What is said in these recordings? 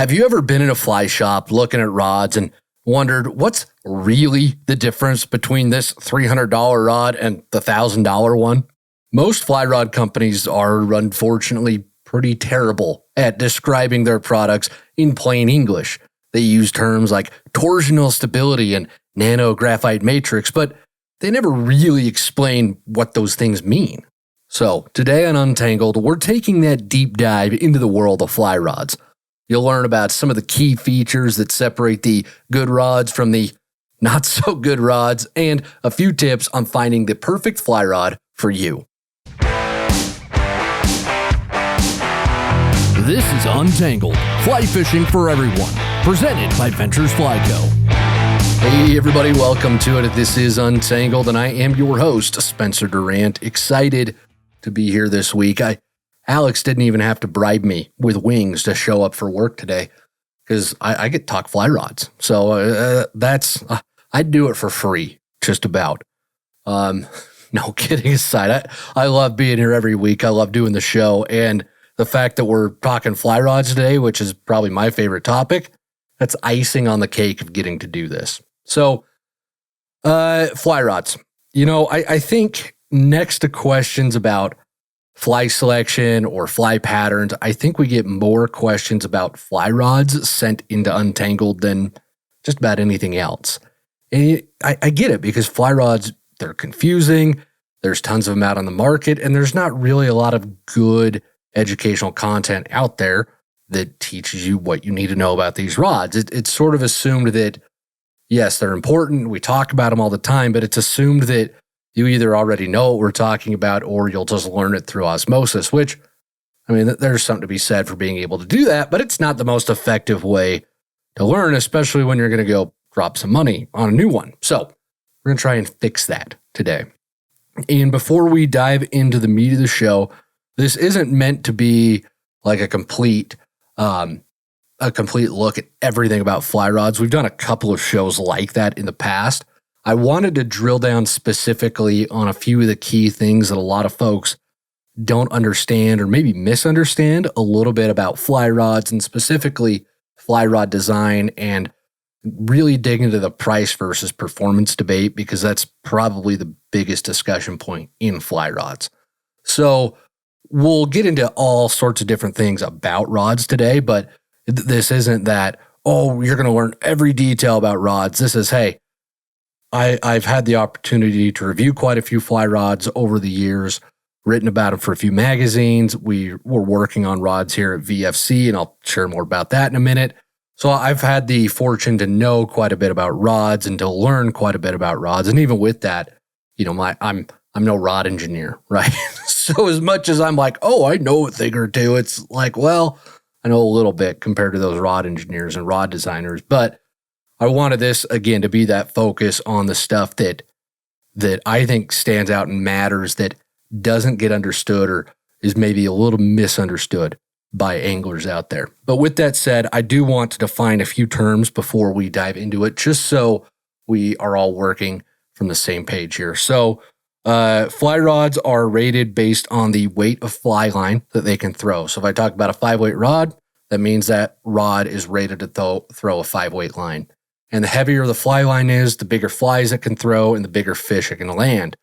Have you ever been in a fly shop looking at rods and wondered what's really the difference between this $300 rod and the $1,000 one? Most fly rod companies are, unfortunately, pretty terrible at describing their products in plain English. They use terms like torsional stability and nano graphite matrix, but they never really explain what those things mean. So today on Untangled, we're taking that deep dive into the world of fly rods. You'll learn about some of the key features that separate the good rods from the not so good rods, and a few tips on finding the perfect fly rod for you. This is Untangled, fly fishing for everyone, presented by Ventures Fly Co. Hey everybody, welcome to it. This is Untangled, and I am your host, Spencer Durrant. Excited to be here this week. Alex didn't even have to bribe me with wings to show up for work today because I get to talk fly rods. So I'd do it for free, just about. No kidding aside, I love being here every week. I love doing the show, and the fact that we're talking fly rods today, which is probably my favorite topic, that's icing on the cake of getting to do this. So, fly rods. I think next to questions about fly selection or fly patterns, I think we get more questions about fly rods sent into Untangled than just about anything else. And I get it, because fly rods, they're confusing. There's tons of them out on the market, and there's not really a lot of good educational content out there that teaches you what you need to know about these rods. It's sort of assumed that, yes, they're important. We talk about them all the time, but it's assumed that you either already know what we're talking about or you'll just learn it through osmosis, which, there's something to be said for being able to do that, but it's not the most effective way to learn, especially when you're going to go drop some money on a new one. So we're going to try and fix that today. And before we dive into the meat of the show, this isn't meant to be like a complete look at everything about fly rods. We've done a couple of shows like that in the past. I wanted to drill down specifically on a few of the key things that a lot of folks don't understand or maybe misunderstand a little bit about fly rods, and specifically fly rod design, and really dig into the price versus performance debate, because that's probably the biggest discussion point in fly rods. So we'll get into all sorts of different things about rods today, but this isn't that, you're going to learn every detail about rods. This is, hey, I've had the opportunity to review quite a few fly rods over the years, written about them for a few magazines. We're working on rods here at VFC, and I'll share more about that in a minute. So I've had the fortune to know quite a bit about rods and to learn quite a bit about rods. And even with that, I'm no rod engineer, right? So as much as I'm like, I know a thing or two, it's like, well, I know a little bit compared to those rod engineers and rod designers. But I wanted this, again, to be that focus on the stuff that I think stands out and matters, that doesn't get understood or is maybe a little misunderstood by anglers out there. But with that said, I do want to define a few terms before we dive into it, just so we are all working from the same page here. So fly rods are rated based on the weight of fly line that they can throw. So if I talk about a 5-weight rod, that means that rod is rated to throw a 5-weight line. And the heavier the fly line is, the bigger flies it can throw and the bigger fish it can land.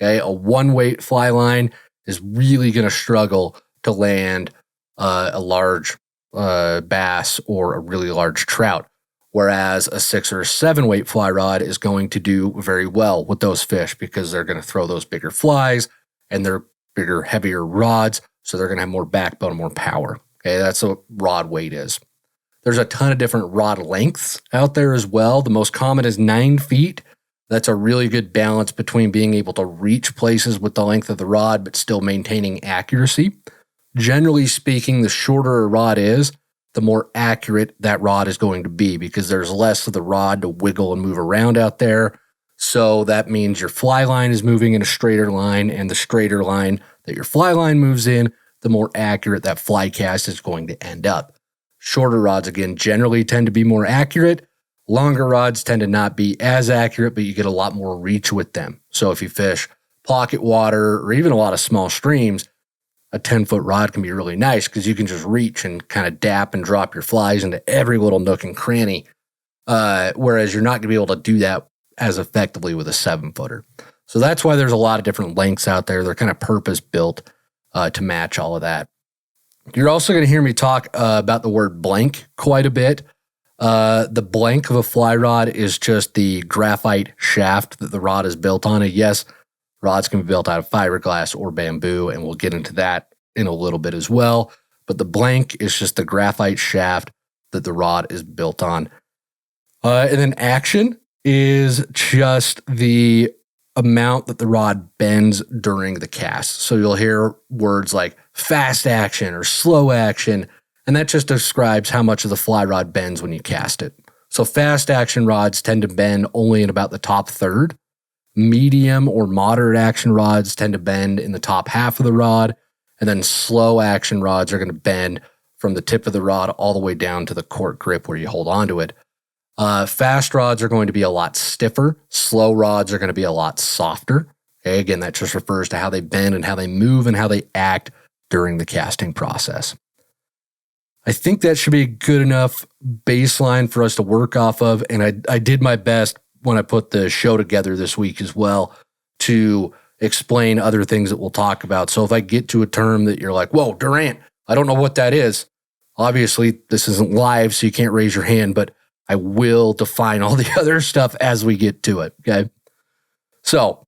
Okay, a 1-weight fly line is really going to struggle to land a large bass or a really large trout, whereas a 6 or 7-weight fly rod is going to do very well with those fish, because they're going to throw those bigger flies and they're bigger, heavier rods, so they're going to have more backbone and more power. Okay, that's what rod weight is. There's a ton of different rod lengths out there as well. The most common is 9 feet. That's a really good balance between being able to reach places with the length of the rod, but still maintaining accuracy. Generally speaking, the shorter a rod is, the more accurate that rod is going to be, because there's less of the rod to wiggle and move around out there. So that means your fly line is moving in a straighter line, and the straighter line that your fly line moves in, the more accurate that fly cast is going to end up. Shorter rods, again, generally tend to be more accurate. Longer rods tend to not be as accurate, but you get a lot more reach with them. So if you fish pocket water or even a lot of small streams, a 10-foot rod can be really nice because you can just reach and kind of dap and drop your flies into every little nook and cranny. Whereas you're not going to be able to do that as effectively with a 7-footer. So that's why there's a lot of different lengths out there. They're kind of purpose built to match all of that. You're also going to hear me talk about the word blank quite a bit. The blank of a fly rod is just the graphite shaft that the rod is built on. And yes, rods can be built out of fiberglass or bamboo, and we'll get into that in a little bit as well. But the blank is just the graphite shaft that the rod is built on. And then action is just the amount that the rod bends during the cast. So you'll hear words like fast action or slow action, and that just describes how much of the fly rod bends when you cast it. So fast action rods tend to bend only in about the top third. Medium or moderate action rods tend to bend in the top half of the rod, and then slow action rods are going to bend from the tip of the rod all the way down to the cork grip where you hold onto it. Fast rods are going to be a lot stiffer. Slow rods are going to be a lot softer. Okay, again, that just refers to how they bend and how they move and how they act during the casting process. I think that should be a good enough baseline for us to work off of, and I did my best when I put the show together this week as well to explain other things that we'll talk about. So if I get to a term that you're like, whoa, Durrant, I don't know what that is. Obviously, this isn't live, so you can't raise your hand, but I will define all the other stuff as we get to it, okay? So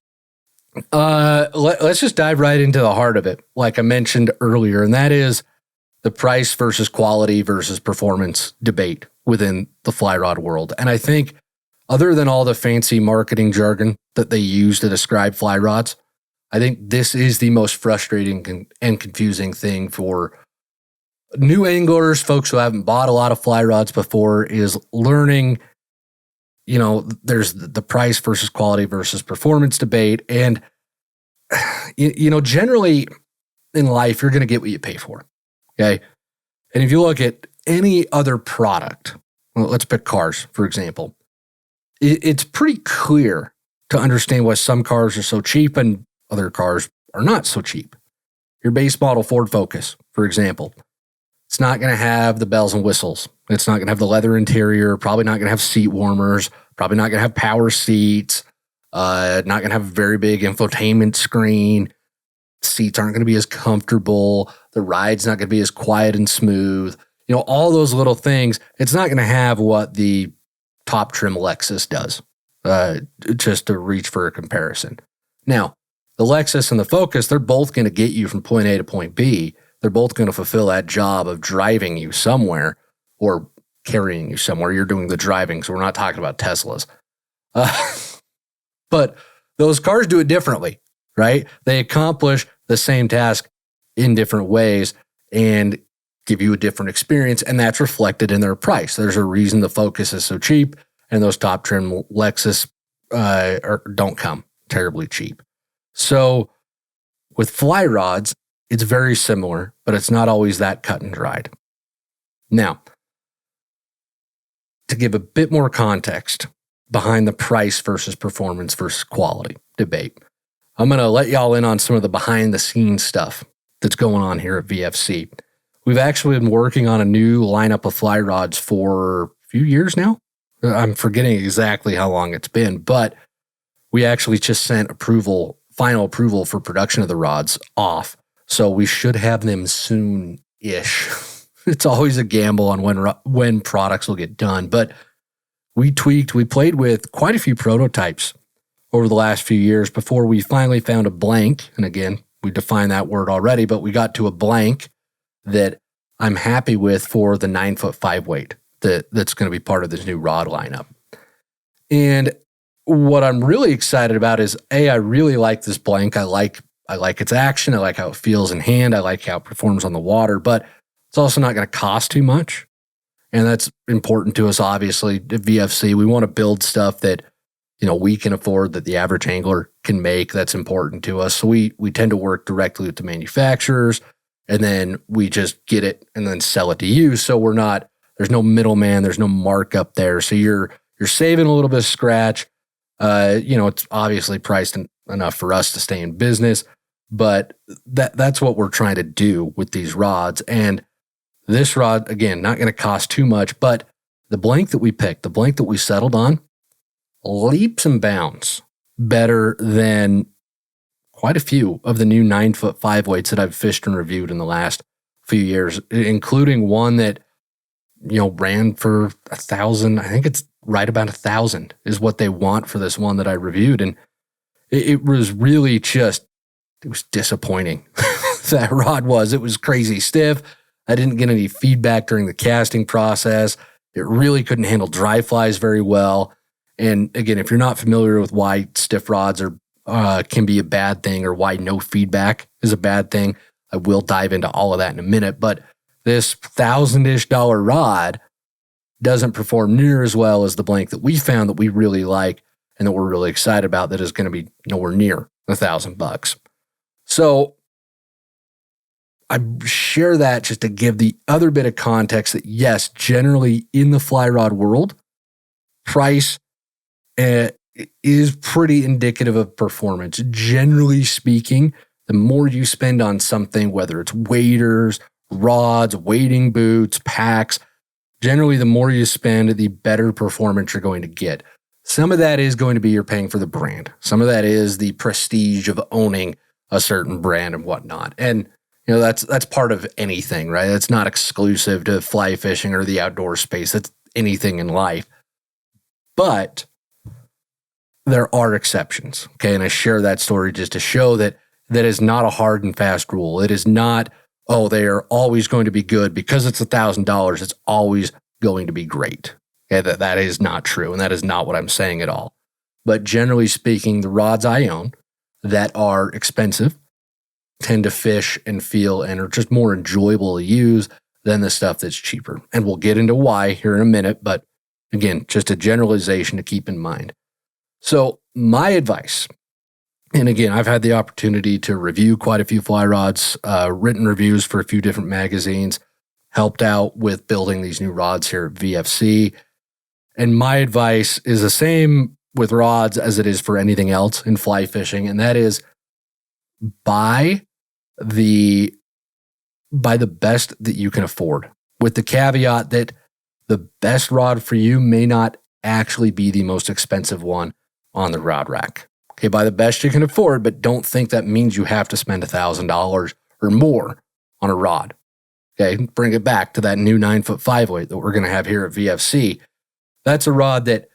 let's just dive right into the heart of it, like I mentioned earlier, and that is the price versus quality versus performance debate within the fly rod world. And I think other than all the fancy marketing jargon that they use to describe fly rods, I think this is the most frustrating and confusing thing for new anglers, folks who haven't bought a lot of fly rods before, is learning, there's the price versus quality versus performance debate. And, generally in life, you're going to get what you pay for. Okay. And if you look at any other product, well, let's pick cars, for example, it's pretty clear to understand why some cars are so cheap and other cars are not so cheap. Your base model Ford Focus, for example, it's not going to have the bells and whistles. It's not going to have the leather interior, probably not going to have seat warmers, probably not going to have power seats, not going to have a very big infotainment screen. Seats aren't going to be as comfortable. The ride's not going to be as quiet and smooth. All those little things. It's not going to have what the top trim Lexus does, just to reach for a comparison. Now, the Lexus and the Focus, they're both going to get you from point A to point B. They're both going to fulfill that job of driving you somewhere or carrying you somewhere. You're doing the driving, so we're not talking about Teslas. But those cars do it differently, right? They accomplish the same task in different ways and give you a different experience, and that's reflected in their price. There's a reason the Focus is so cheap, and those top trim Lexus don't come terribly cheap. So with fly rods, it's very similar, but it's not always that cut and dried. Now, to give a bit more context behind the price versus performance versus quality debate, I'm going to let y'all in on some of the behind the scenes stuff that's going on here at VFC. We've actually been working on a new lineup of fly rods for a few years now. I'm forgetting exactly how long it's been, but we actually just sent final approval for production of the rods off. So we should have them soon-ish. It's always a gamble on when products will get done. But we played with quite a few prototypes over the last few years before we finally found a blank. And again, we defined that word already, but we got to a blank that I'm happy with for the 9-foot 5 weight that's going to be part of this new rod lineup. And what I'm really excited about is, I really like this blank. I like its action. I like how it feels in hand. I like how it performs on the water, but it's also not going to cost too much. And that's important to us, obviously, at VFC. We want to build stuff that, we can afford, that the average angler can make. That's important to us. So we tend to work directly with the manufacturers, and then we just get it and then sell it to you. So there's no middleman, there's no markup there. So you're saving a little bit of scratch. It's obviously priced enough for us to stay in business, But that's what we're trying to do with these rods. And this rod, again, not going to cost too much, but the blank that we picked, the blank that we settled on, leaps and bounds better than quite a few of the new 9-foot 5 weights that I've fished and reviewed in the last few years, including one that, ran for $1,000. I think it's right about $1,000 is what they want for this one that I reviewed. And it was really it was disappointing. That rod it was crazy stiff. I didn't get any feedback during the casting process. It really couldn't handle dry flies very well. And again, if you're not familiar with why stiff rods can be a bad thing or why no feedback is a bad thing, I will dive into all of that in a minute. But this $1,000-ish rod doesn't perform near as well as the blank that we found that we really like and that we're really excited about that is going to be nowhere near $1,000. So I share that just to give the other bit of context that yes, generally in the fly rod world, price is pretty indicative of performance. Generally speaking, the more you spend on something, whether it's waders, rods, wading boots, packs, generally the more you spend, the better performance you're going to get. Some of that is going to be you're paying for the brand. Some of that is the prestige of owning a certain brand and whatnot. And that's part of anything, right? That's not exclusive to fly fishing or the outdoor space. That's anything in life. But there are exceptions, okay? And I share that story just to show that is not a hard and fast rule. It is not, they are always going to be good because it's $1,000. It's always going to be great. Okay? That is not true, and that is not what I'm saying at all. But generally speaking, the rods I own that are expensive tend to fish and feel and are just more enjoyable to use than the stuff that's cheaper. And we'll get into why here in a minute, but again, just a generalization to keep in mind. So my advice, and again, I've had the opportunity to review quite a few fly rods, written reviews for a few different magazines, helped out with building these new rods here at VFC. And my advice is the same with rods as it is for anything else in fly fishing, and that is buy the best that you can afford, with the caveat that the best rod for you may not actually be the most expensive one on the rod rack. Okay, buy the best you can afford, but don't think that means you have to spend $1,000 or more on a rod. Okay, bring it back to that new 9-foot 5 weight that we're going to have here at VFC. That's a rod that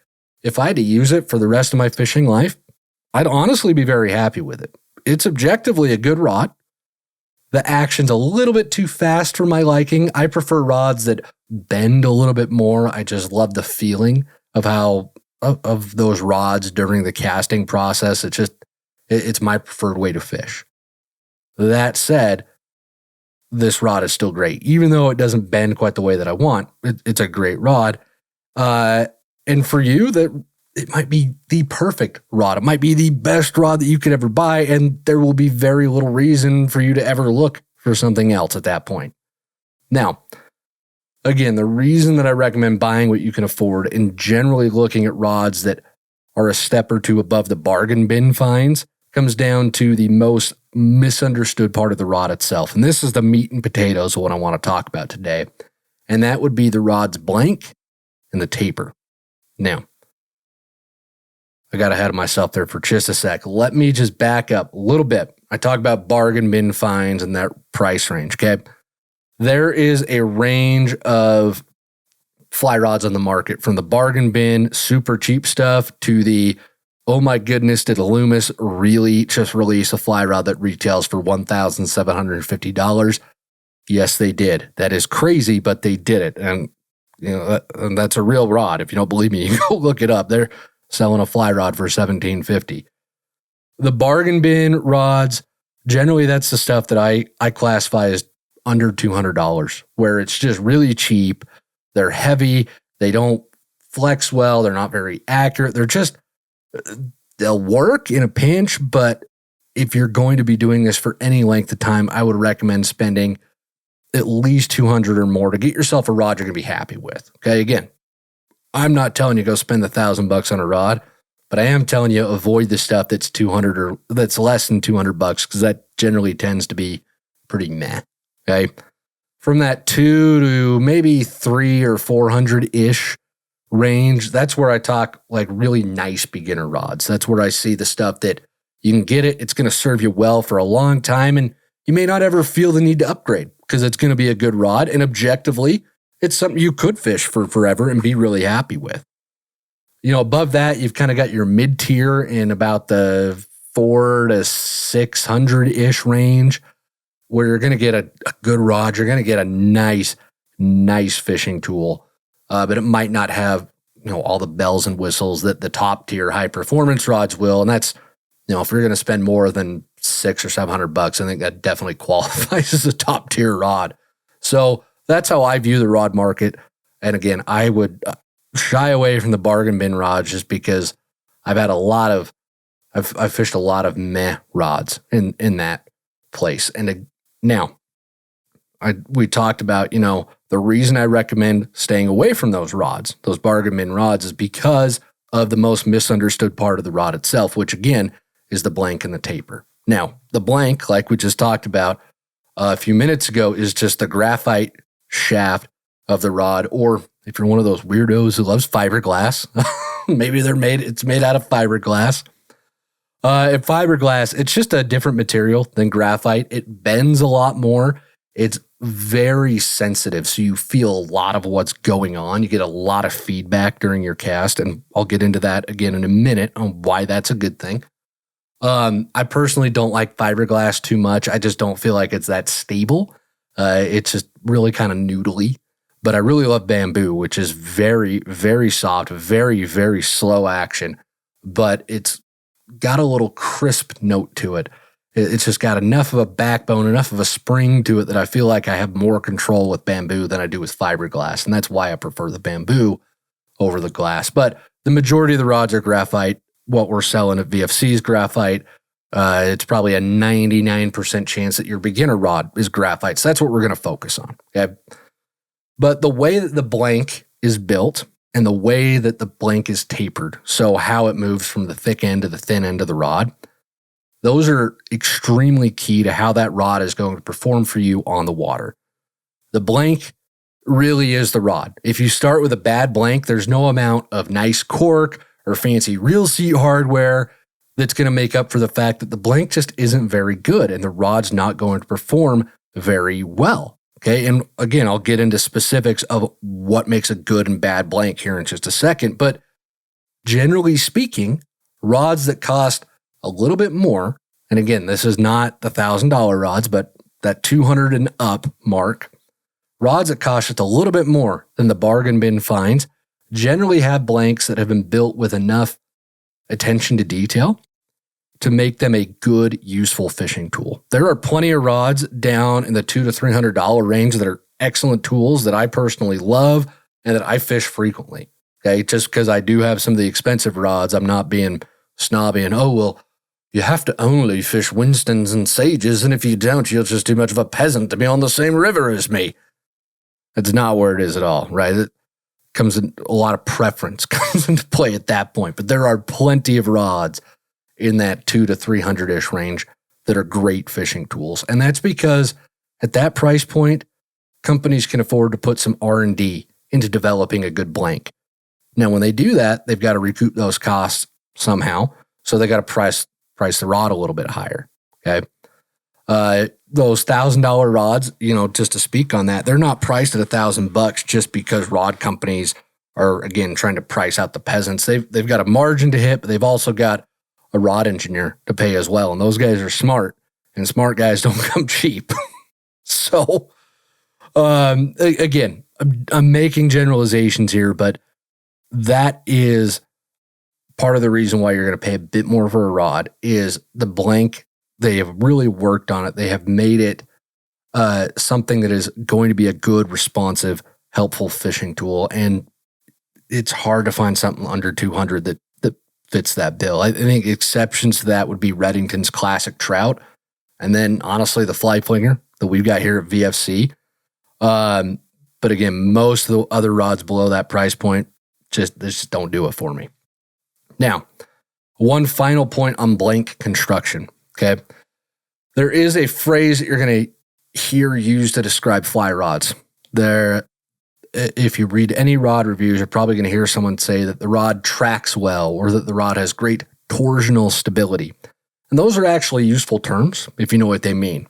if I had to use it for the rest of my fishing life, I'd honestly be very happy with it. It's objectively a good rod. The action's a little bit too fast for my liking. I prefer rods that bend a little bit more. I just love the feeling of those rods during the casting process. It's my preferred way to fish. That said, this rod is still great. Even though it doesn't bend quite the way that I want, it's a great rod. And for you, that it might be the perfect rod. It might be the best rod that you could ever buy, and there will be very little reason for you to ever look for something else at that point. Now, again, the reason that I recommend buying what you can afford and generally looking at rods that are a step or two above the bargain bin finds comes down to the most misunderstood part of the rod itself. And this is the meat and potatoes of what I want to talk about today. And that would be the rod's blank and the taper. Now, I got ahead of myself there for just a sec. Let me just back up a little bit. I talked about bargain bin finds and that price range, okay? There is a range of fly rods on the market, from the bargain bin, super cheap stuff, to the, oh my goodness, did Loomis really just release a fly rod that retails for $1,750? Yes, they did. That is crazy, but they did it. And and that's a real rod. If you don't believe me, you go look it up. They're selling a fly rod for $1,750. The bargain bin rods, generally that's the stuff that I classify as under $200, where it's just really cheap. They're heavy. They don't flex well. They're not very accurate. They'll work in a pinch, but if you're going to be doing this for any length of time, I would recommend spending at least $200 or more to get yourself a rod you're going to be happy with. Okay, again, I'm not telling you go spend $1,000 on a rod, But I am telling you, avoid the stuff that's 200 or that's less than $200 because that generally tends to be pretty meh. Okay. From that 2 to maybe 3 or 400-ish range, that's where I talk like really nice beginner rods. That's where I see the stuff that you can get it. It's going to serve you well for a long time, and you may not ever feel the need to upgrade because it's going to be a good rod. And objectively, it's something you could fish for forever and be really happy with. Above that, you've kind of got your mid-tier in about the 400 to 600-ish range, where you're going to get a good rod. You're going to get a nice fishing tool, but it might not have all the bells and whistles that the top tier high performance rods will. And that's if you're going to spend more than $600 or $700, I think that definitely qualifies as a top tier rod. So that's how I view the rod market. And again, I would shy away from the bargain bin rods just because I've fished a lot of meh rods in that place. And now we talked about, the reason I recommend staying away from those rods, those bargain bin rods, is because of the most misunderstood part of the rod itself, which again is the blank and the taper. Now, the blank, like we just talked about a few minutes ago, is just the graphite shaft of the rod, or if you're one of those weirdos who loves fiberglass, maybe it's made out of fiberglass. And fiberglass, it's just a different material than graphite. It bends a lot more. It's very sensitive, so you feel a lot of what's going on. You get a lot of feedback during your cast, and I'll get into that again in a minute on why that's a good thing. I personally don't like fiberglass too much. I just don't feel like it's that stable. It's just really kind of noodly. But I really love bamboo, which is very, very soft, very, very slow action, but it's got a little crisp note to it. It's just got enough of a backbone, enough of a spring to it that I feel like I have more control with bamboo than I do with fiberglass. And that's why I prefer the bamboo over the glass. But the majority of the rods are graphite. What we're selling at VFC is graphite. It's probably a 99% chance that your beginner rod is graphite. So that's what we're going to focus on. Okay. But the way that the blank is built and the way that the blank is tapered, so how it moves from the thick end to the thin end of the rod, those are extremely key to how that rod is going to perform for you on the water. The blank really is the rod. If you start with a bad blank, there's no amount of nice cork or fancy reel seat hardware that's going to make up for the fact that the blank just isn't very good and the rod's not going to perform very well. Okay, and again, I'll get into specifics of what makes a good and bad blank here in just a second, but generally speaking, rods that cost a little bit more, and again, this is not the $1,000 rods, but that 200 and up mark, rods that cost just a little bit more than the bargain bin finds generally have blanks that have been built with enough attention to detail to make them a good, useful fishing tool. There are plenty of rods down in the $200 to $300 range that are excellent tools that I personally love and that I fish frequently. Okay, just because I do have some of the expensive rods, I'm not being snobby and, you have to only fish Winstons and Sages, and if you don't, you're just too much of a peasant to be on the same river as me. That's not where it is at all, right? It comes in a lot of preference comes into play at that point, but there are plenty of rods in that 200 to 300-ish range that are great fishing tools. And that's because at that price point, companies can afford to put some R&D into developing a good blank. Now, when they do that, they've got to recoup those costs somehow. So they got to price the rod a little bit higher. Okay. Those $1,000 rods, just to speak on that, they're not priced at $1,000 just because rod companies are, again, trying to price out the peasants. They've got a margin to hit, but they've also got a rod engineer to pay as well. And those guys are smart, and smart guys don't come cheap. So, again, I'm making generalizations here, but that is part of the reason why you're going to pay a bit more for a rod is the blank. They have really worked on it. They have made it something that is going to be a good, responsive, helpful fishing tool. And it's hard to find something under 200 that fits that bill. I think exceptions to that would be Reddington's classic trout. And then, honestly, the fly flinger that we've got here at VFC. But again, most of the other rods below that price point just don't do it for me. Now, One final point on blank construction, okay? There is a phrase that you're going to hear used to describe fly rods. If you read any rod reviews, you're probably going to hear someone say that the rod tracks well or that the rod has great torsional stability. And those are actually useful terms if you know what they mean.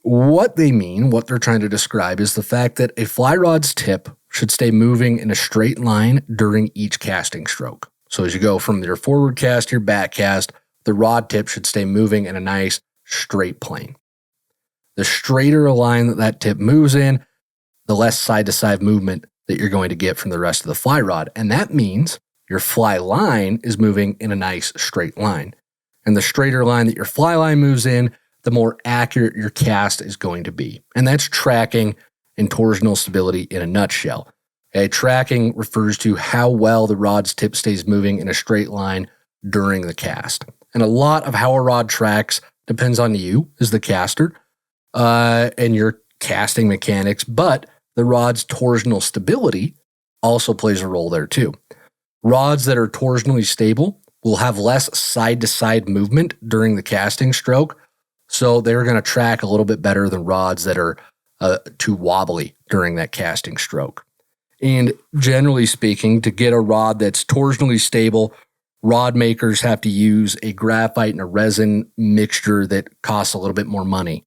What they mean, what they're trying to describe, is the fact that a fly rod's tip should stay moving in a straight line during each casting stroke. So as you go from your forward cast to your back cast, the rod tip should stay moving in a nice straight plane. The straighter a line that tip moves in, the less side-to-side movement that you're going to get from the rest of the fly rod. And that means your fly line is moving in a nice straight line. And the straighter line that your fly line moves in, the more accurate your cast is going to be. And that's tracking and torsional stability in a nutshell. Okay, tracking refers to how well the rod's tip stays moving in a straight line during the cast. And a lot of how a rod tracks depends on you as the caster and your casting mechanics, but the rod's torsional stability also plays a role there too. Rods that are torsionally stable will have less side-to-side movement during the casting stroke, so they're going to track a little bit better than rods that are too wobbly during that casting stroke. And generally speaking, to get a rod that's torsionally stable, rod makers have to use a graphite and a resin mixture that costs a little bit more money.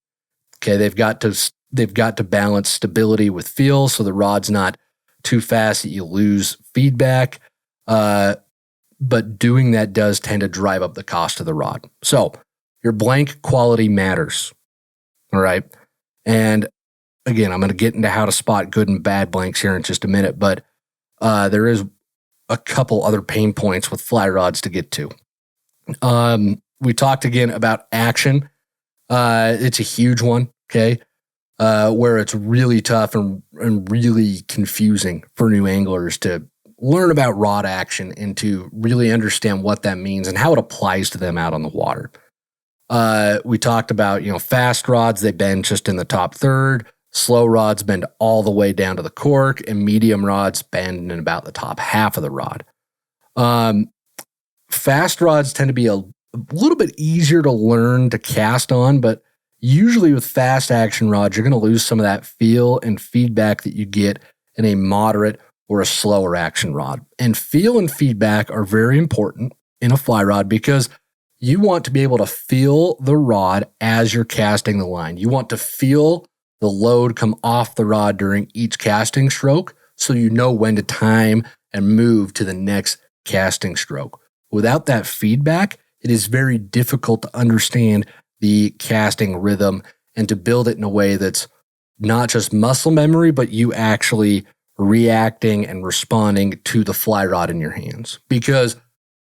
Okay, they've got to balance stability with feel, so the rod's not too fast that you lose feedback. But doing that does tend to drive up the cost of the rod. So your blank quality matters. All right. And again, I'm going to get into how to spot good and bad blanks here in just a minute, but there is a couple other pain points with fly rods to get to. We talked again about action. It's a huge one, okay, where it's really tough and really confusing for new anglers to learn about rod action and to really understand what that means and how it applies to them out on the water. We talked about, fast rods, they bend just in the top third. Slow rods bend all the way down to the cork, and medium rods bend in about the top half of the rod. Fast rods tend to be a little bit easier to learn to cast on, but usually with fast action rods, you're going to lose some of that feel and feedback that you get in a moderate or a slower action rod. And feel and feedback are very important in a fly rod because you want to be able to feel the rod as you're casting the line. You want to feel the load come off the rod during each casting stroke so you know when to time and move to the next casting stroke. Without that feedback, it is very difficult to understand the casting rhythm and to build it in a way that's not just muscle memory, but you actually reacting and responding to the fly rod in your hands. Because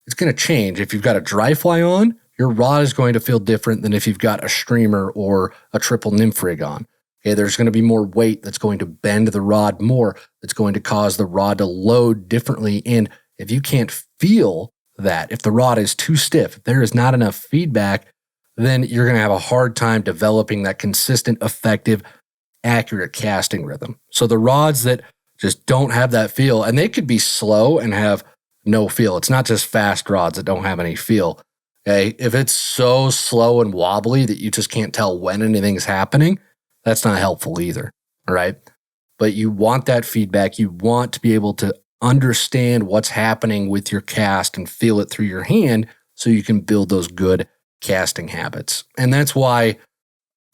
it's going to change. If you've got a dry fly on, your rod is going to feel different than if you've got a streamer or a triple nymph rig on. Okay, there's going to be more weight that's going to bend the rod more, that's going to cause the rod to load differently. And if you can't feel that, if the rod is too stiff, if there is not enough feedback, then you're going to have a hard time developing that consistent, effective, accurate casting rhythm. So the rods that just don't have that feel, and they could be slow and have no feel. It's not just fast rods that don't have any feel. Okay, if it's so slow and wobbly that you just can't tell when anything's happening, that's not helpful either. All right. But you want that feedback. You want to be able to understand what's happening with your cast and feel it through your hand so you can build those good casting habits. And that's why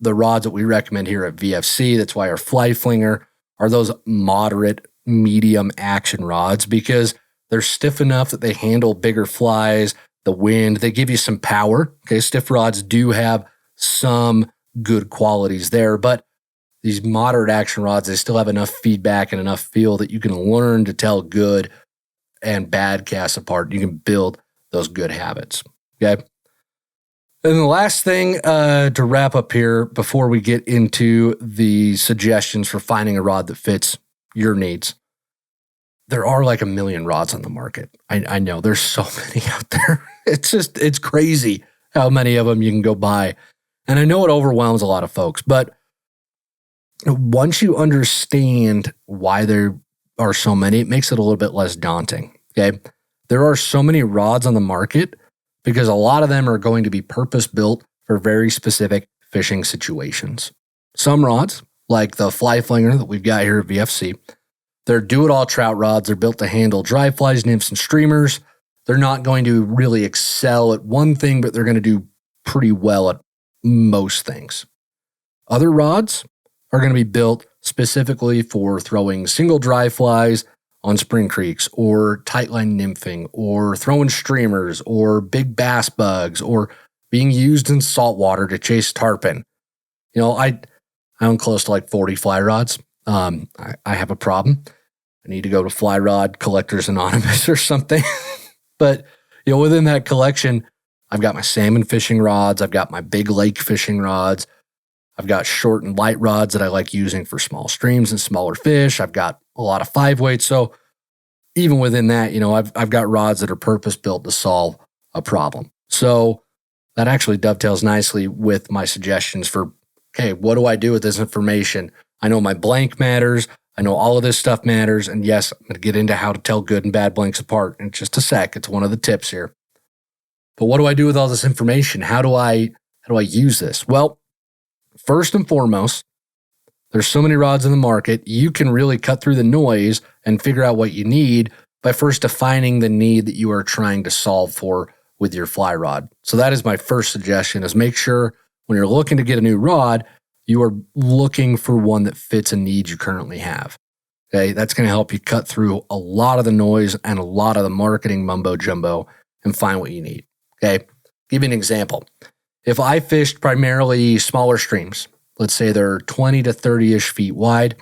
the rods that we recommend here at VFC, that's why our Fly Flinger are those moderate, medium action rods, because they're stiff enough that they handle bigger flies, the wind, they give you some power. Okay, stiff rods do have some good qualities there, but these moderate action rods, they still have enough feedback and enough feel that you can learn to tell good and bad casts apart. You can build those good habits. Okay. And the last thing to wrap up here before we get into the suggestions for finding a rod that fits your needs. There are like a million rods on the market. I know there's so many out there. It's crazy how many of them you can go buy. And I know it overwhelms a lot of folks, but once you understand why there are so many, it makes it a little bit less daunting. Okay. There are so many rods on the market because a lot of them are going to be purpose-built for very specific fishing situations. Some rods, like the fly flinger that we've got here at VFC, they're do-it-all trout rods. They're built to handle dry flies, nymphs, and streamers. They're not going to really excel at one thing, but they're going to do pretty well at most things. Other rods are going to be built specifically for throwing single dry flies on spring creeks, or tightline nymphing, or throwing streamers, or big bass bugs, or being used in saltwater to chase tarpon. I own close to like 40 fly rods. I have a problem. I need to go to Fly Rod Collectors Anonymous or something. But, within that collection, I've got my salmon fishing rods. I've got my big lake fishing rods. I've got short and light rods that I like using for small streams and smaller fish. I've got a lot of 5-weight. So even within that, I've got rods that are purpose-built to solve a problem. So that actually dovetails nicely with my suggestions for, okay, what do I do with this information? I know my blank matters. I know all of this stuff matters. And yes, I'm going to get into how to tell good and bad blanks apart in just a sec. It's one of the tips here. But what do I do with all this information? How do I use this? Well, first and foremost, there's so many rods in the market, you can really cut through the noise and figure out what you need by first defining the need that you are trying to solve for with your fly rod. So that is my first suggestion, is make sure when you're looking to get a new rod, you are looking for one that fits a need you currently have. Okay, that's going to help you cut through a lot of the noise and a lot of the marketing mumbo jumbo and find what you need. Okay, give you an example. If I fished primarily smaller streams, let's say they're 20 to 30-ish feet wide,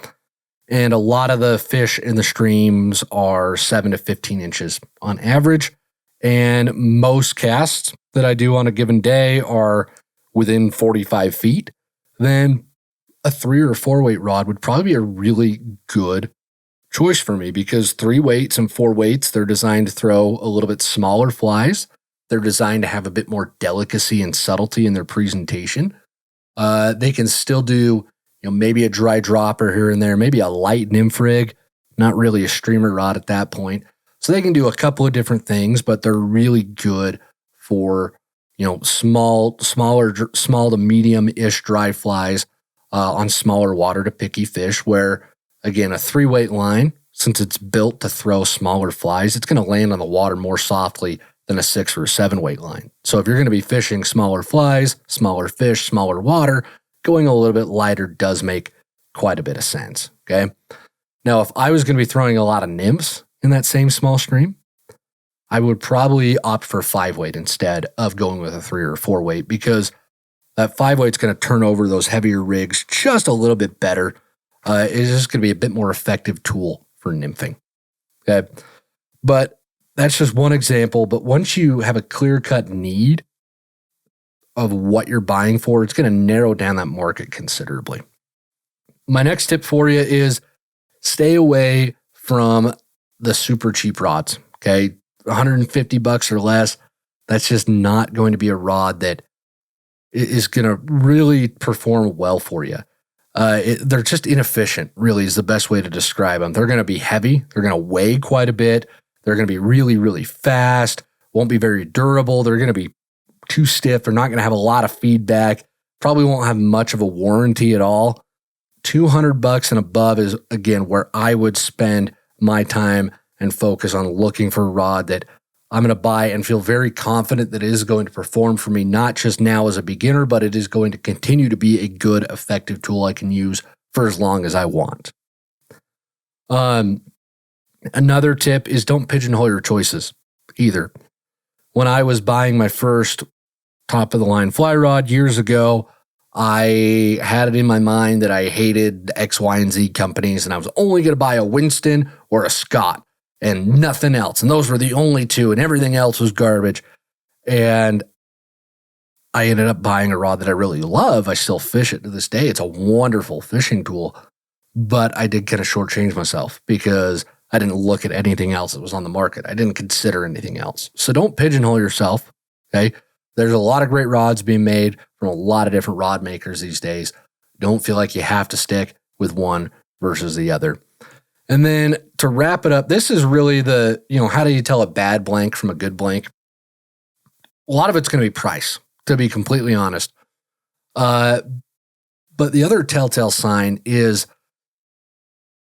and a lot of the fish in the streams are 7 to 15 inches on average, and most casts that I do on a given day are within 45 feet, then a 3 or 4-weight rod would probably be a really good choice for me, because 3 weights and 4 weights, they're designed to throw a little bit smaller flies. They're designed to have a bit more delicacy and subtlety in their presentation. They can still do, maybe a dry dropper here and there, maybe a light nymph rig, not really a streamer rod at that point. So they can do a couple of different things, but they're really good for, small to medium-ish dry flies on smaller water to picky fish, where, again, a 3-weight line, since it's built to throw smaller flies, it's going to land on the water more softly than a 6 or 7-weight line. So if you're going to be fishing smaller flies, smaller fish, smaller water, going a little bit lighter does make quite a bit of sense, okay? Now, if I was going to be throwing a lot of nymphs in that same small stream, I would probably opt for 5-weight instead of going with a 3 or 4-weight, because that 5-weight is going to turn over those heavier rigs just a little bit better. It's just going to be a bit more effective tool for nymphing, okay? But that's just one example. But once you have a clear-cut need of what you're buying for, it's going to narrow down that market considerably. My next tip for you is stay away from the super cheap rods, okay? $150 or less, that's just not going to be a rod that is going to really perform well for you. They're just inefficient, really, is the best way to describe them. They're going to be heavy. They're going to weigh quite a bit. They're going to be really, really fast, won't be very durable. They're going to be too stiff. They're not going to have a lot of feedback. Probably won't have much of a warranty at all. $200 and above is, again, where I would spend my time and focus on looking for a rod that I'm going to buy and feel very confident that it is going to perform for me, not just now as a beginner, but it is going to continue to be a good, effective tool I can use for as long as I want. Another tip is don't pigeonhole your choices either. When I was buying my first top-of-the-line fly rod years ago, I had it in my mind that I hated X, Y, and Z companies, and I was only going to buy a Winston or a Scott and nothing else. And those were the only two, and everything else was garbage. And I ended up buying a rod that I really love. I still fish it to this day. It's a wonderful fishing tool. But I did kind of shortchange myself because I didn't look at anything else that was on the market. I didn't consider anything else. So don't pigeonhole yourself, okay? There's a lot of great rods being made from a lot of different rod makers these days. Don't feel like you have to stick with one versus the other. And then to wrap it up, this is really how do you tell a bad blank from a good blank? A lot of it's going to be price, to be completely honest. But the other telltale sign is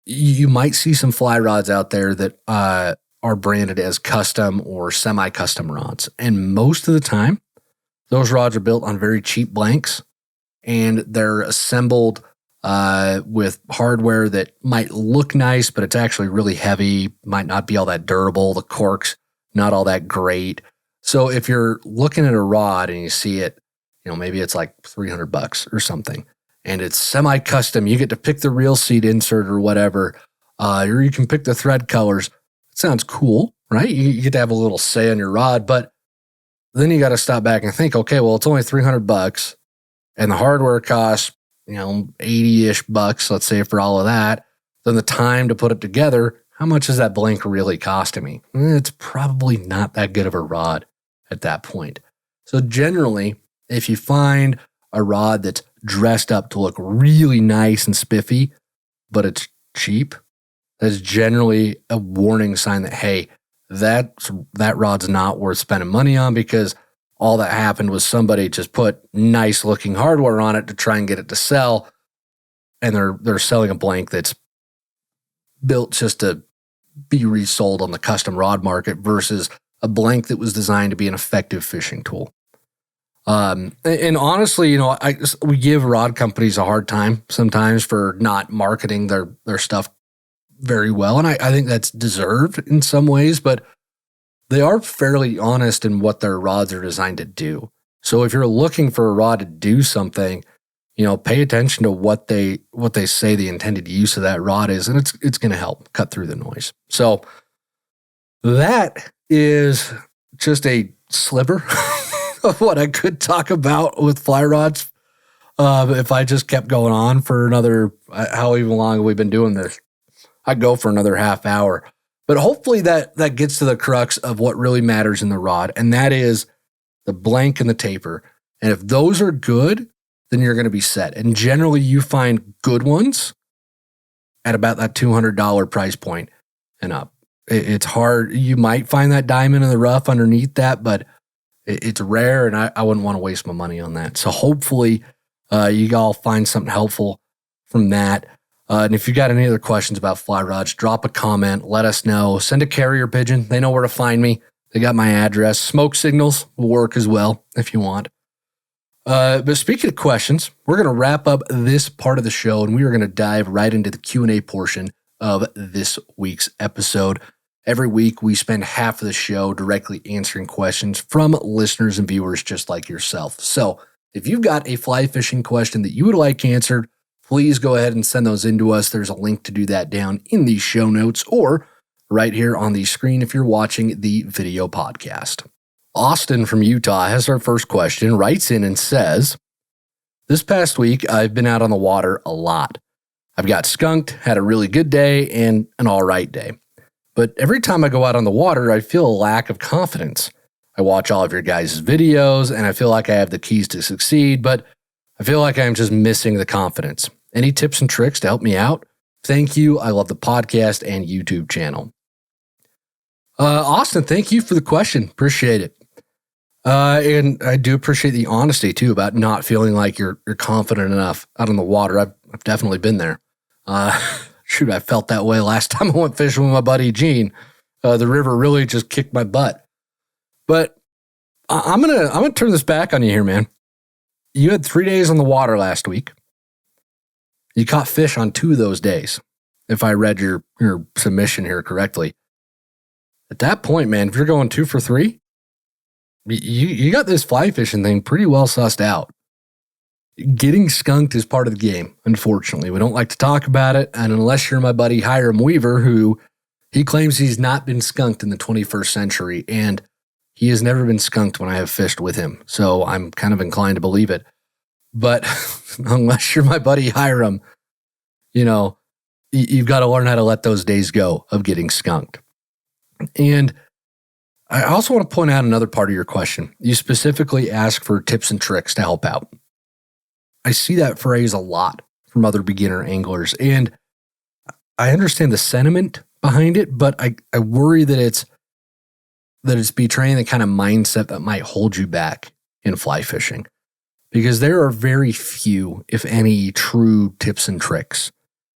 you might see some fly rods out there that are branded as custom or semi-custom rods. And most of the time, those rods are built on very cheap blanks, and they're assembled with hardware that might look nice, but it's actually really heavy, might not be all that durable. The cork's not all that great. So if you're looking at a rod and you see it, maybe it's like $300 or something, and it's semi-custom, you get to pick the reel seat insert or whatever, or you can pick the thread colors. It sounds cool, right? You get to have a little say on your rod, but then you got to stop back and think, okay, well, it's only $300 and the hardware costs, 80-ish bucks, let's say, for all of that. Then the time to put it together, how much is that blank really costing me? It's probably not that good of a rod at that point. So generally, if you find a rod that's dressed up to look really nice and spiffy, but it's cheap, that's generally a warning sign that, hey, that rod's not worth spending money on, because all that happened was somebody just put nice looking hardware on it to try and get it to sell, and they're selling a blank that's built just to be resold on the custom rod market versus a blank that was designed to be an effective fishing tool. And honestly, we give rod companies a hard time sometimes for not marketing their stuff very well. And I think that's deserved in some ways, but they are fairly honest in what their rods are designed to do. So if you're looking for a rod to do something, pay attention to what they say the intended use of that rod is, and it's going to help cut through the noise. So that is just a sliver of what I could talk about with fly rods. If I just kept going on for another, how even long have we been doing this? I'd go for another half hour. But hopefully that gets to the crux of what really matters in the rod, and that is the blank and the taper. And if those are good, then you're going to be set. And generally, you find good ones at about that $200 price point and up. It's hard. You might find that diamond in the rough underneath that, but it's rare, and I wouldn't want to waste my money on that. So hopefully you all find something helpful from that. And if you got any other questions about fly rods, drop a comment, let us know. Send a carrier pigeon. They know where to find me. They got my address. Smoke signals will work as well if you want. But speaking of questions, we're going to wrap up this part of the show, and we are going to dive right into the Q&A portion of this week's episode. Every week, we spend half of the show directly answering questions from listeners and viewers just like yourself. So if you've got a fly fishing question that you would like answered, please go ahead and send those in to us. There's a link to do that down in the show notes or right here on the screen if you're watching the video podcast. Austin from Utah has our first question, writes in and says, "This past week, I've been out on the water a lot. I've got skunked, had a really good day, and an all right day. But every time I go out on the water, I feel a lack of confidence. I watch all of your guys' videos, and I feel like I have the keys to succeed, but I feel like I'm just missing the confidence. Any tips and tricks to help me out? Thank you. I love the podcast and YouTube channel." Austin, thank you for the question. Appreciate it. And I do appreciate the honesty, too, about not feeling like you're confident enough out on the water. I've definitely been there. Shoot, I felt that way last time I went fishing with my buddy Gene. The river really just kicked my butt. But I'm gonna turn this back on you here, man. You had 3 days on the water last week. You caught fish on 2 of those days, if I read your submission here correctly. At that point, man, if you're going 2 for 3, you got this fly fishing thing pretty well sussed out. Getting skunked is part of the game, unfortunately. We don't like to talk about it, and unless you're my buddy Hiram Weaver, who he claims he's not been skunked in the 21st century, and he has never been skunked when I have fished with him, so I'm kind of inclined to believe it. But unless you're my buddy Hiram, you've got to learn how to let those days go of getting skunked. And I also want to point out another part of your question. You specifically ask for tips and tricks to help out. I see that phrase a lot from other beginner anglers, and I understand the sentiment behind it, but I worry that it's betraying the kind of mindset that might hold you back in fly fishing. Because there are very few, if any, true tips and tricks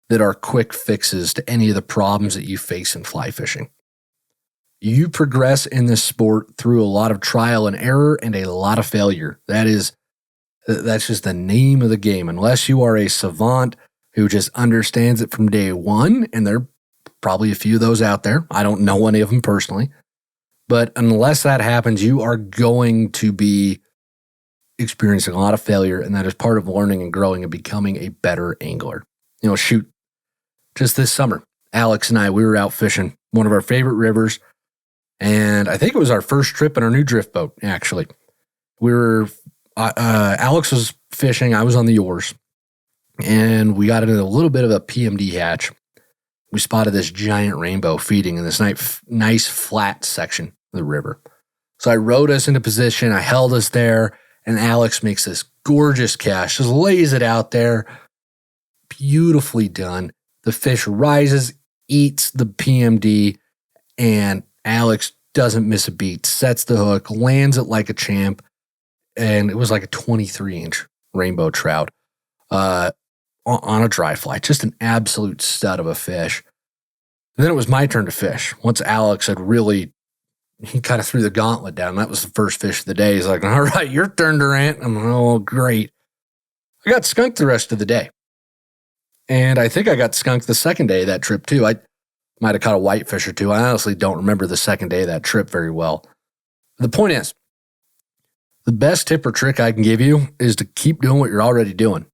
that are quick fixes to any of the problems that you face in fly fishing. You progress in this sport through a lot of trial and error and a lot of failure. That's just the name of the game. Unless you are a savant who just understands it from day one, and there are probably a few of those out there. I don't know any of them personally. But unless that happens, you are going to be experiencing a lot of failure, and that is part of learning and growing and becoming a better angler. Just this summer, Alex and I, we were out fishing one of our favorite rivers, and I think it was our first trip in our new drift boat, actually. Alex was fishing, I was on the oars, and we got into a little bit of a PMD hatch. We spotted this giant rainbow feeding in this nice flat section of the river. So I rode us into position, I held us there, and Alex makes this gorgeous cast, just lays it out there, beautifully done. The fish rises, eats the PMD, and Alex doesn't miss a beat, sets the hook, lands it like a champ, and it was like a 23-inch rainbow trout on a dry fly. Just an absolute stud of a fish. And then it was my turn to fish. Once Alex had he kind of threw the gauntlet down. That was the first fish of the day. He's like, all right, your turn, Durrant. I'm like, oh, great. I got skunked the rest of the day. And I think I got skunked the second day of that trip, too. I might have caught a whitefish or two. I honestly don't remember the second day of that trip very well. The point is, the best tip or trick I can give you is to keep doing what you're already doing.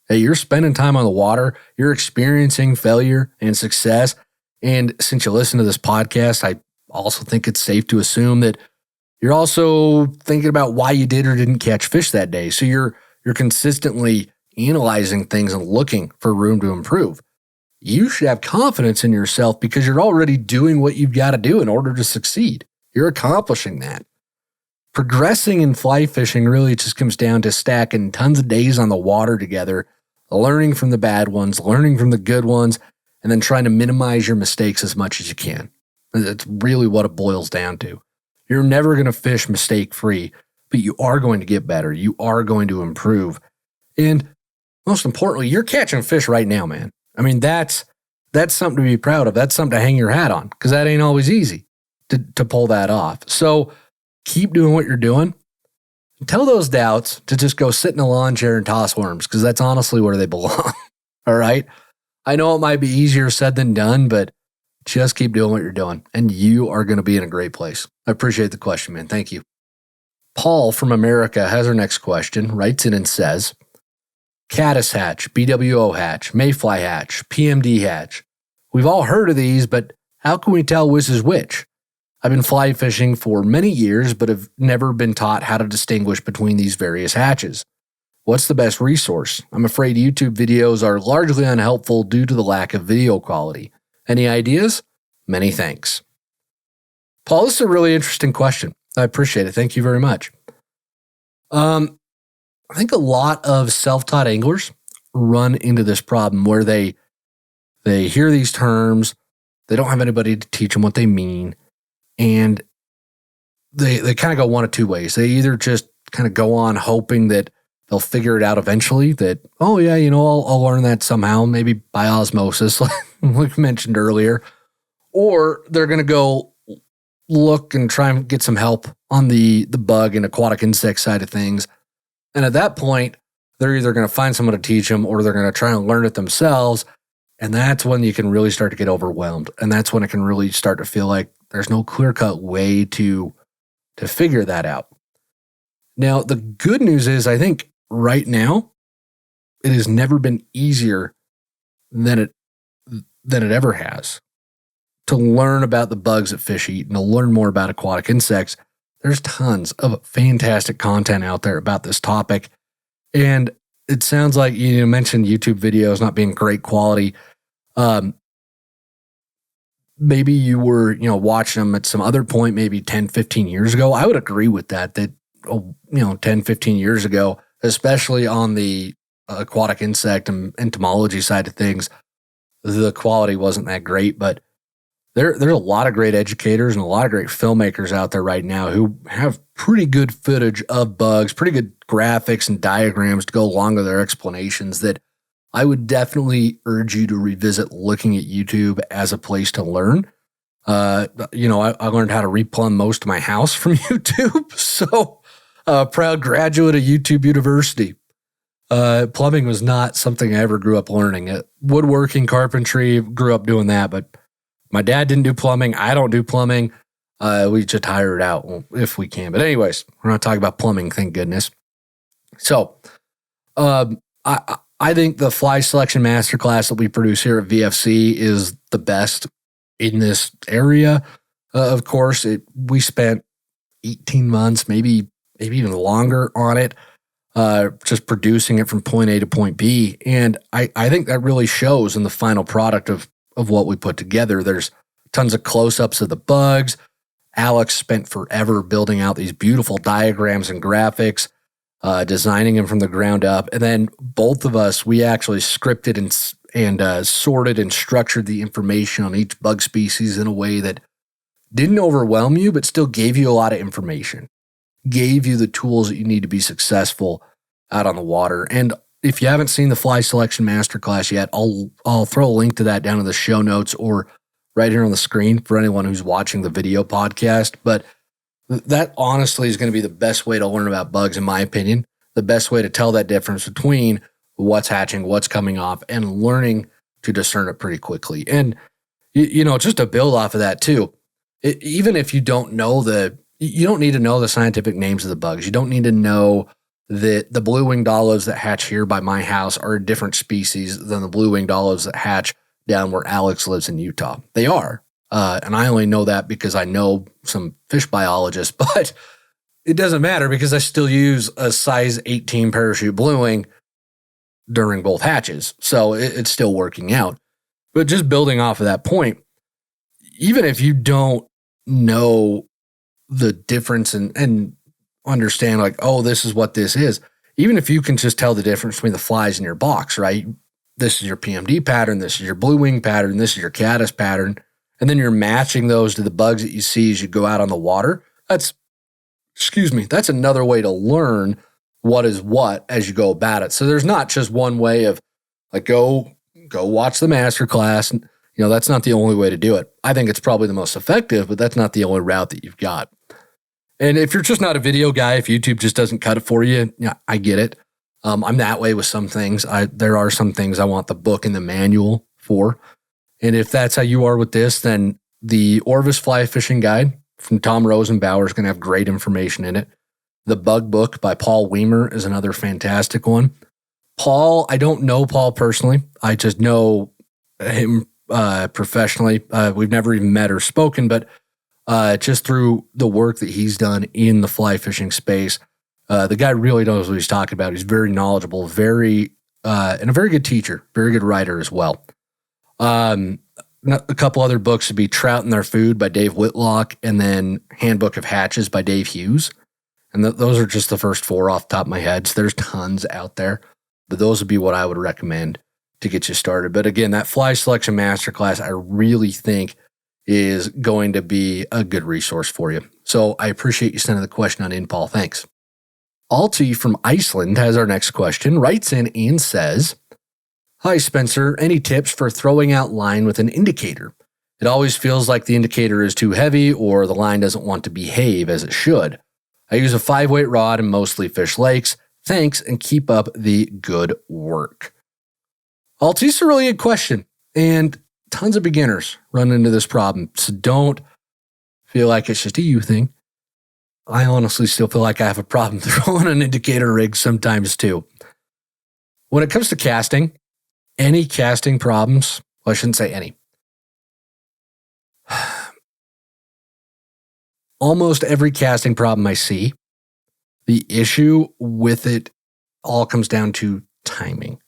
Hey, you're spending time on the water. You're experiencing failure and success. And since you listen to this podcast, I also think it's safe to assume that you're also thinking about why you did or didn't catch fish that day. So you're consistently analyzing things and looking for room to improve. You should have confidence in yourself because you're already doing what you've got to do in order to succeed. You're accomplishing that. Progressing in fly fishing really just comes down to stacking tons of days on the water together, learning from the bad ones, learning from the good ones, and then trying to minimize your mistakes as much as you can. That's really what it boils down to. You're never going to fish mistake-free, but you are going to get better. You are going to improve. And most importantly, you're catching fish right now, man. I mean, that's something to be proud of. That's something to hang your hat on because that ain't always easy to pull that off. So keep doing what you're doing. Tell those doubts to just go sit in a lawn chair and toss worms because that's honestly where they belong. All right? I know it might be easier said than done, but just keep doing what you're doing, and you are going to be in a great place. I appreciate the question, man. Thank you. Paul from America has our next question, writes in and says, caddis hatch, BWO hatch, mayfly hatch, PMD hatch. We've all heard of these, but how can we tell which is which? I've been fly fishing for many years, but have never been taught how to distinguish between these various hatches. What's the best resource? I'm afraid YouTube videos are largely unhelpful due to the lack of video quality. Any ideas? Many thanks. Paul, this is a really interesting question. I appreciate it. Thank you very much. I think a lot of self-taught anglers run into this problem where they hear these terms, they don't have anybody to teach them what they mean, and they kind of go one of two ways. They either just kind of go on hoping that they'll figure it out eventually, that, oh yeah, I'll learn that somehow, maybe by osmosis, like we mentioned earlier. Or they're going to go look and try and get some help on the bug and aquatic insect side of things. And at that point, they're either going to find someone to teach them or they're going to try and learn it themselves. And that's when you can really start to get overwhelmed. And that's when it can really start to feel like there's no clear-cut way to figure that out. Now, the good news is, I think right now, it has never been easier than it ever has to learn about the bugs that fish eat and to learn more about aquatic insects. There's tons of fantastic content out there about this topic. And it sounds like you mentioned YouTube videos not being great quality. Maybe you were, watching them at some other point, maybe 10, 15 years ago. I would agree with that 10, 15 years ago, especially on the aquatic insect and entomology side of things, the quality wasn't that great, but there's a lot of great educators and a lot of great filmmakers out there right now who have pretty good footage of bugs, pretty good graphics and diagrams to go along with their explanations that I would definitely urge you to revisit looking at YouTube as a place to learn. I learned how to replumb most of my house from YouTube. So, proud graduate of YouTube University. Plumbing was not something I ever grew up learning. Woodworking, carpentry, grew up doing that, but my dad didn't do plumbing. I don't do plumbing. We just hire it out if we can. But anyways, we're not talking about plumbing, thank goodness. So, I think the fly selection masterclass that we produce here at VFC is the best in this area. Of course, we spent 18 months, maybe even longer on it, just producing it from point A to point B. And I think that really shows in the final product of what we put together. There's tons of close-ups of the bugs. Alex spent forever building out these beautiful diagrams and graphics, designing them from the ground up. And then both of us, we actually scripted and sorted and structured the information on each bug species in a way that didn't overwhelm you, but still gave you a lot of information, gave you the tools that you need to be successful out on the water. And if you haven't seen the Fly Selection Masterclass yet, I'll throw a link to that down in the show notes or right here on the screen for anyone who's watching the video podcast. But that honestly is going to be the best way to learn about bugs, in my opinion, the best way to tell that difference between what's hatching, what's coming off, and learning to discern it pretty quickly. And, just to build off of that too, even if you don't know you don't need to know the scientific names of the bugs. You don't need to know that the blue-winged olives that hatch here by my house are a different species than the blue-winged olives that hatch down where Alex lives in Utah. They are. And I only know that because I know some fish biologists, but it doesn't matter because I still use a size 18 parachute blue-wing during both hatches. So it's still working out. But just building off of that point, even if you don't know the difference and understand like, oh, this is what this is, even if you can just tell the difference between the flies in your box, right? This is your PMD pattern, this is your blue wing pattern, this is your caddis pattern, and then you're matching those to the bugs that you see as you go out on the water. That's another way to learn what is what as you go about it. So there's not just one way of like, go watch the master class. And, that's not the only way to do it. I think it's probably the most effective, but that's not the only route that you've got. And if you're just not a video guy, if YouTube just doesn't cut it for you, I get it. I'm that way with some things. There are some things I want the book and the manual for. And if that's how you are with this, then the Orvis Fly Fishing Guide from Tom Rosenbauer is going to have great information in it. The Bug Book by Paul Weimer is another fantastic one. Paul, I don't know Paul personally. I just know him professionally. We've never even met or spoken, but just through the work that he's done in the fly fishing space, the guy really knows what he's talking about. He's very knowledgeable, and a very good teacher, very good writer as well. A couple other books would be Trout and Their Food by Dave Whitlock, and then Handbook of Hatches by Dave Hughes. And those are just the first four off the top of my head. So there's tons out there, but those would be what I would recommend to get you started. But again, that Fly Selection Masterclass, I really think is going to be a good resource for you. So I appreciate you sending the question on in, Paul. Thanks. Alti from Iceland has our next question, writes in and says, "Hi, Spencer. Any tips for throwing out line with an indicator? It always feels like the indicator is too heavy or the line doesn't want to behave as it should. I use a 5-weight rod and mostly fish lakes. Thanks and keep up the good work." Alti, it's a really good question. And tons of beginners run into this problem. So don't feel like it's just a you thing. I honestly still feel like I have a problem throwing an indicator rig sometimes too. When it comes to casting, any casting problems, well, I shouldn't say any. Almost every casting problem I see, the issue with it all comes down to timing.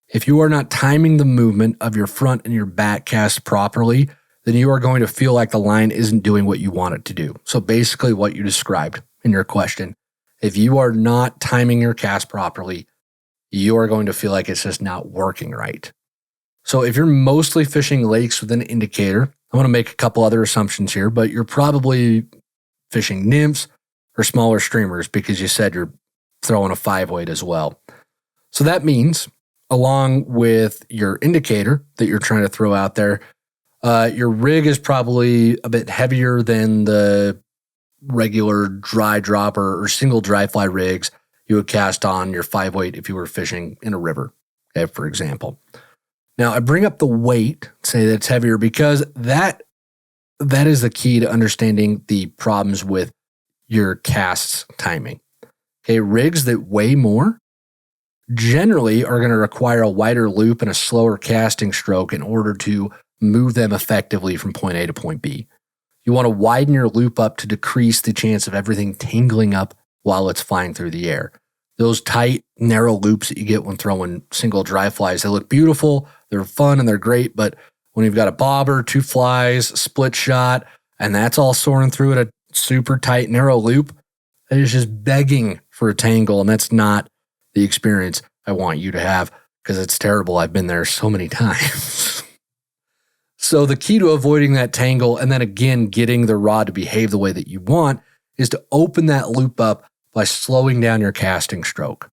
If you are not timing the movement of your front and your back cast properly, then you are going to feel like the line isn't doing what you want it to do. So basically what you described in your question, if you are not timing your cast properly, you are going to feel like it's just not working right. So if you're mostly fishing lakes with an indicator, I'm going to make a couple other assumptions here, but you're probably fishing nymphs or smaller streamers because you said you're throwing a 5-weight as well. So that means, along with your indicator that you're trying to throw out there, your rig is probably a bit heavier than the regular dry dropper or single dry fly rigs you would cast on your 5-weight if you were fishing in a river, okay, for example. Now, I bring up the weight, say that it's heavier, because that is the key to understanding the problems with your cast's timing. Okay, rigs that weigh more generally are going to require a wider loop and a slower casting stroke in order to move them effectively from point A to point B. You want to widen your loop up to decrease the chance of everything tangling up while it's flying through the air. Those tight, narrow loops that you get when throwing single dry flies, they look beautiful, they're fun, and they're great, but when you've got a bobber, 2 flies, split shot, and that's all soaring through at a super tight, narrow loop, it is just begging for a tangle, and that's not the experience I want you to have because it's terrible. I've been there so many times. So the key to avoiding that tangle and then again getting the rod to behave the way that you want is to open that loop up by slowing down your casting stroke.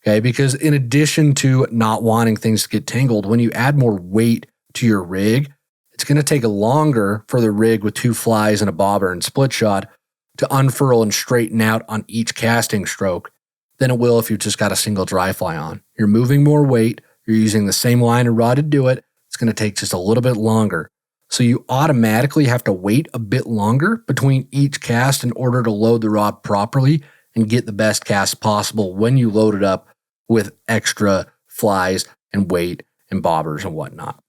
Okay, because in addition to not wanting things to get tangled, when you add more weight to your rig, it's going to take longer for the rig with 2 flies and a bobber and split shot to unfurl and straighten out on each casting stroke than it will if you've just got a single dry fly on. You're moving more weight, you're using the same line and rod to do it, it's going to take just a little bit longer. So you automatically have to wait a bit longer between each cast in order to load the rod properly and get the best cast possible when you load it up with extra flies and weight and bobbers and whatnot.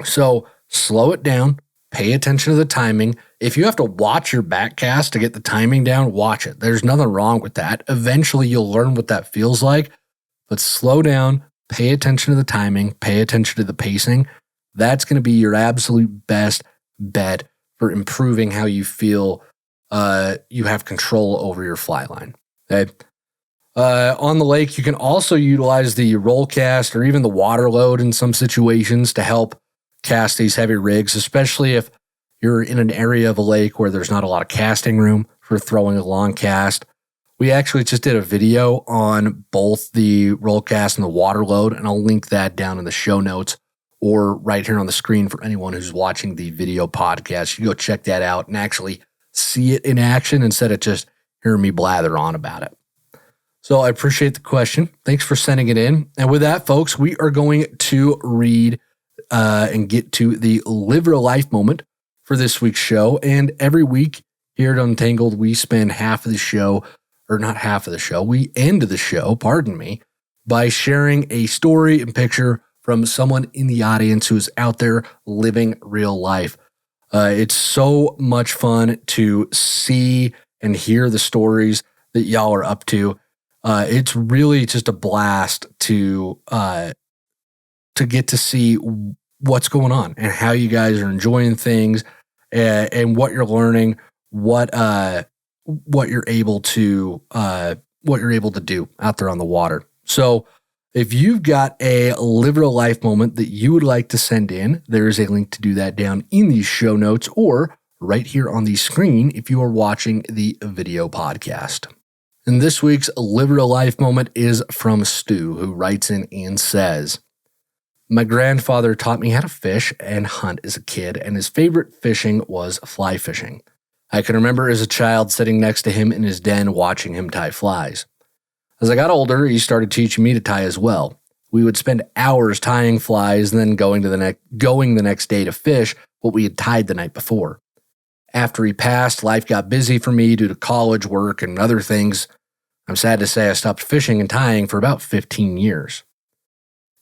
So slow it down, pay attention to the timing. If you have to watch your back cast to get the timing down, watch it. There's nothing wrong with that. Eventually you'll learn what that feels like, but slow down, pay attention to the timing, pay attention to the pacing. That's going to be your absolute best bet for improving how you feel you have control over your fly line. Okay? On the lake, you can also utilize the roll cast or even the water load in some situations to help cast these heavy rigs, especially if you're in an area of a lake where there's not a lot of casting room for throwing a long cast. We actually just did a video on both the roll cast and the water load, and I'll link that down in the show notes or right here on the screen for anyone who's watching the video podcast. You go check that out and actually see it in action instead of just hearing me blather on about it. So I appreciate the question. Thanks for sending it in. And with that, folks, we are going to read and get to the Live Real Life moment for this week's show. And every week here at Untangled, we spend half of the show, or not half of the show, we end the show, pardon me, by sharing a story and picture from someone in the audience who's out there living real life. It's so much fun to see and hear the stories that y'all are up to. It's really just a blast to get to see what's going on and how you guys are enjoying things and what you're learning, what you're able to do out there on the water. So if you've got a Live Real Life moment that you would like to send in, there's a link to do that down in these show notes or right here on the screen if you are watching the video podcast. And this week's Live Real Life moment is from Stu, who writes in and says, "My grandfather taught me how to fish and hunt as a kid, and his favorite fishing was fly fishing. I can remember as a child sitting next to him in his den watching him tie flies. As I got older, he started teaching me to tie as well. We would spend hours tying flies and then going the next day to fish what we had tied the night before. After he passed, life got busy for me due to college work and other things. I'm sad to say I stopped fishing and tying for about 15 years.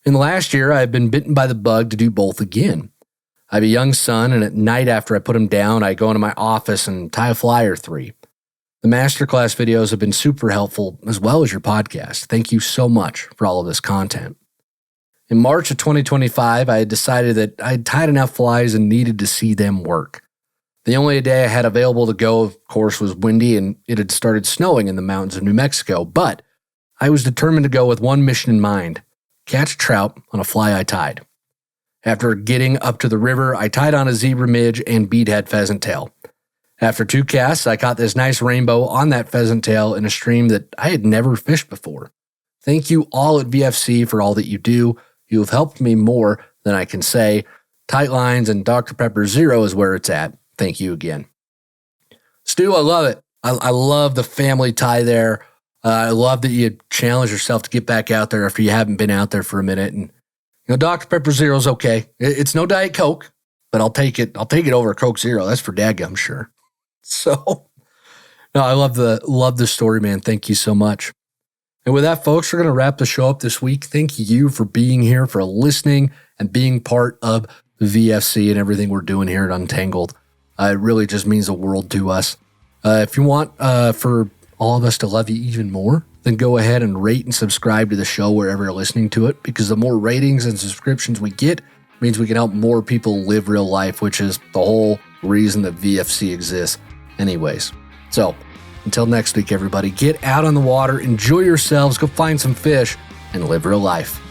In the last year, I've been bitten by the bug to do both again. I have a young son, and at night after I put him down, I go into my office and tie a fly or 3. The masterclass videos have been super helpful, as well as your podcast. Thank you so much for all of this content. In March of 2025, I had decided that I had tied enough flies and needed to see them work. The only day I had available to go, of course, was windy, and it had started snowing in the mountains of New Mexico, but I was determined to go with one mission in mind: catch trout on a fly I tied. After getting up to the river, I tied on a zebra midge and beadhead pheasant tail. After 2 casts, I caught this nice rainbow on that pheasant tail in a stream that I had never fished before. Thank you all at VFC for all that you do. You have helped me more than I can say. Tight lines and Dr. Pepper Zero is where it's at. Thank you again. Stu, I love it. I love the family tie there. I love that you challenge yourself to get back out there after you haven't been out there for a minute. And Dr. Pepper Zero is okay. It's no Diet Coke, but I'll take it. I'll take it over Coke Zero. That's for dadgum sure. So, no, I love the story, man. Thank you so much. And with that, folks, we're going to wrap the show up this week. Thank you for being here, for listening, and being part of VFC and everything we're doing here at Untangled. It really just means the world to us. If you want for all of us to love you even more, then go ahead and rate and subscribe to the show wherever you're listening to it, because the more ratings and subscriptions we get means we can help more people live real life, which is the whole reason that VFC exists anyways. So until next week, everybody, get out on the water, enjoy yourselves, go find some fish, and live real life.